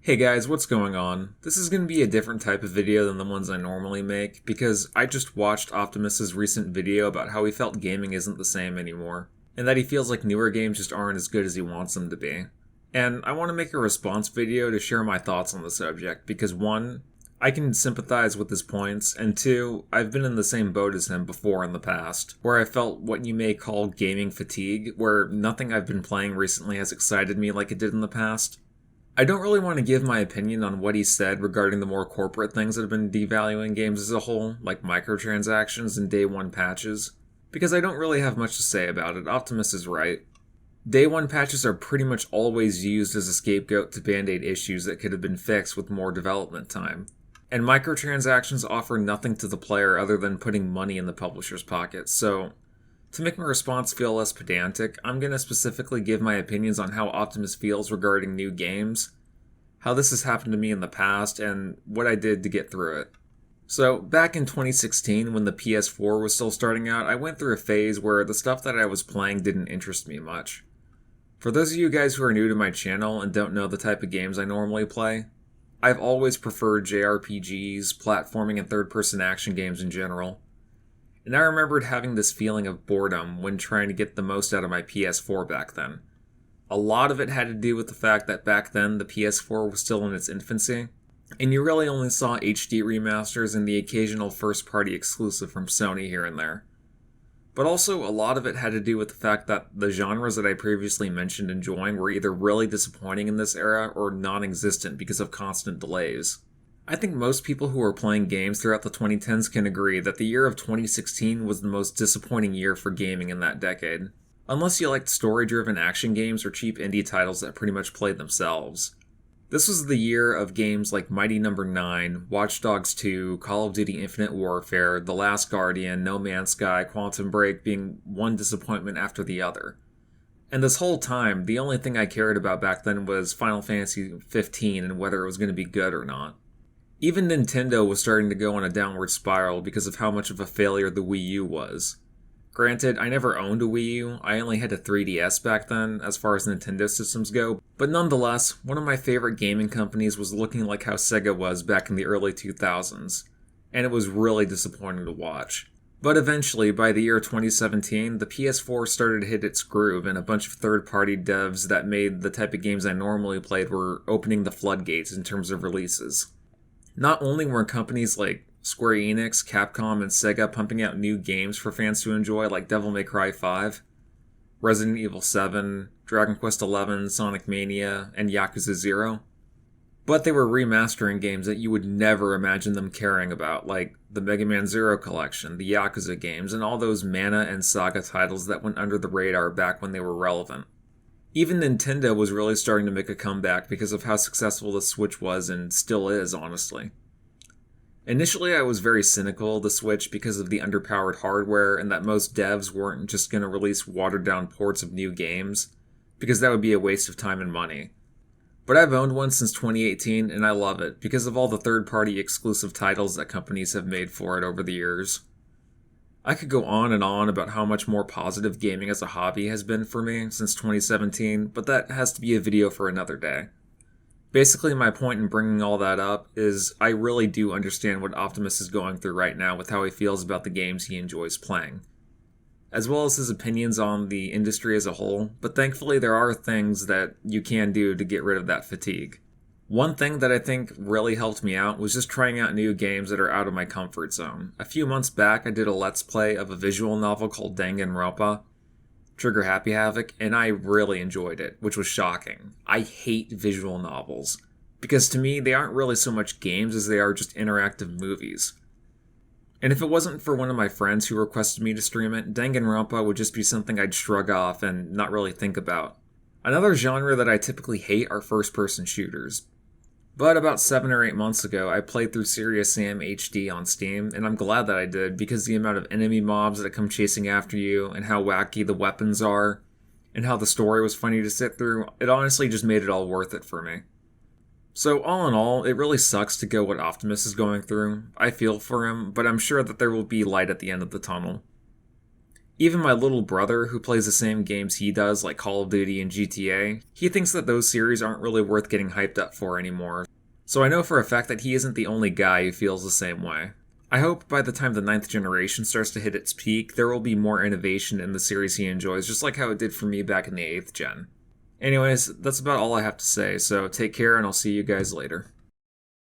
Hey guys, what's going on? This is going to be a different type of video than the ones I normally make because I just watched Optimus's recent video about how he felt gaming isn't the same anymore, and that he feels like newer games just aren't as good as he wants them to be. And I want to make a response video to share my thoughts on the subject because one, I can sympathize with his points, and two, I've been in the same boat as him before in the past, where I felt what you may call gaming fatigue, where nothing I've been playing recently has excited me like it did in the past. I don't really want to give my opinion on what he said regarding the more corporate things that have been devaluing games as a whole, like microtransactions and day one patches, because I don't really have much to say about it. Optimus is right. Day one patches are pretty much always used as a scapegoat to band-aid issues that could have been fixed with more development time. And microtransactions offer nothing to the player other than putting money in the publisher's pocket, so to make my response feel less pedantic, I'm going to specifically give my opinions on how Optimus feels regarding new games, how this has happened to me in the past, and what I did to get through it. So, back in 2016, when the PS4 was still starting out, I went through a phase where the stuff that I was playing didn't interest me much. For those of you guys who are new to my channel and don't know the type of games I normally play, I've always preferred JRPGs, platforming, and third-person action games in general. And I remembered having this feeling of boredom when trying to get the most out of my PS4 back then. A lot of it had to do with the fact that back then the PS4 was still in its infancy, and you really only saw HD remasters and the occasional first-party exclusive from Sony here and there. But also, a lot of it had to do with the fact that the genres that I previously mentioned enjoying were either really disappointing in this era or non-existent because of constant delays. I think most people who are playing games throughout the 2010s can agree that the year of 2016 was the most disappointing year for gaming in that decade. Unless you liked story-driven action games or cheap indie titles that pretty much played themselves. This was the year of games like Mighty No. 9, Watch Dogs 2, Call of Duty Infinite Warfare, The Last Guardian, No Man's Sky, Quantum Break being one disappointment after the other. And this whole time, the only thing I cared about back then was Final Fantasy 15 and whether it was going to be good or not. Even Nintendo was starting to go on a downward spiral because of how much of a failure the Wii U was. Granted, I never owned a Wii U, I only had a 3DS back then, as far as Nintendo systems go, but nonetheless, one of my favorite gaming companies was looking like how Sega was back in the early 2000s, and it was really disappointing to watch. But eventually, by the year 2017, the PS4 started to hit its groove, and a bunch of third-party devs that made the type of games I normally played were opening the floodgates in terms of releases. Not only were companies like Square Enix, Capcom, and Sega pumping out new games for fans to enjoy like Devil May Cry 5, Resident Evil 7, Dragon Quest XI, Sonic Mania, and Yakuza 0, but they were remastering games that you would never imagine them caring about, like the Mega Man Zero collection, the Yakuza games, and all those Mana and Saga titles that went under the radar back when they were relevant. Even Nintendo was really starting to make a comeback because of how successful the Switch was and still is, honestly. Initially, I was very cynical of the Switch because of the underpowered hardware and that most devs weren't just going to release watered-down ports of new games, because that would be a waste of time and money. But I've owned one since 2018 and I love it because of all the third-party exclusive titles that companies have made for it over the years. I could go on and on about how much more positive gaming as a hobby has been for me since 2017, but that has to be a video for another day. Basically, my point in bringing all that up is I really do understand what Optimus is going through right now with how he feels about the games he enjoys playing, as well as his opinions on the industry as a whole, but thankfully there are things that you can do to get rid of that fatigue. One thing that I think really helped me out was just trying out new games that are out of my comfort zone. A few months back, I did a let's play of a visual novel called Danganronpa, Trigger Happy Havoc, and I really enjoyed it, which was shocking. I hate visual novels, because to me, they aren't really so much games as they are just interactive movies. And if it wasn't for one of my friends who requested me to stream it, Danganronpa would just be something I'd shrug off and not really think about. Another genre that I typically hate are first-person shooters. But about 7 or 8 months ago, I played through Serious Sam HD on Steam, and I'm glad that I did, because the amount of enemy mobs that come chasing after you, and how wacky the weapons are, and how the story was funny to sit through, it honestly just made it all worth it for me. So all in all, it really sucks to go what Optimus is going through. I feel for him, but I'm sure that there will be light at the end of the tunnel. Even my little brother, who plays the same games he does, like Call of Duty and GTA, he thinks that those series aren't really worth getting hyped up for anymore. So I know for a fact that he isn't the only guy who feels the same way. I hope by the time the 9th generation starts to hit its peak, there will be more innovation in the series he enjoys, just like how it did for me back in the 8th gen. Anyways, that's about all I have to say, so take care and I'll see you guys later.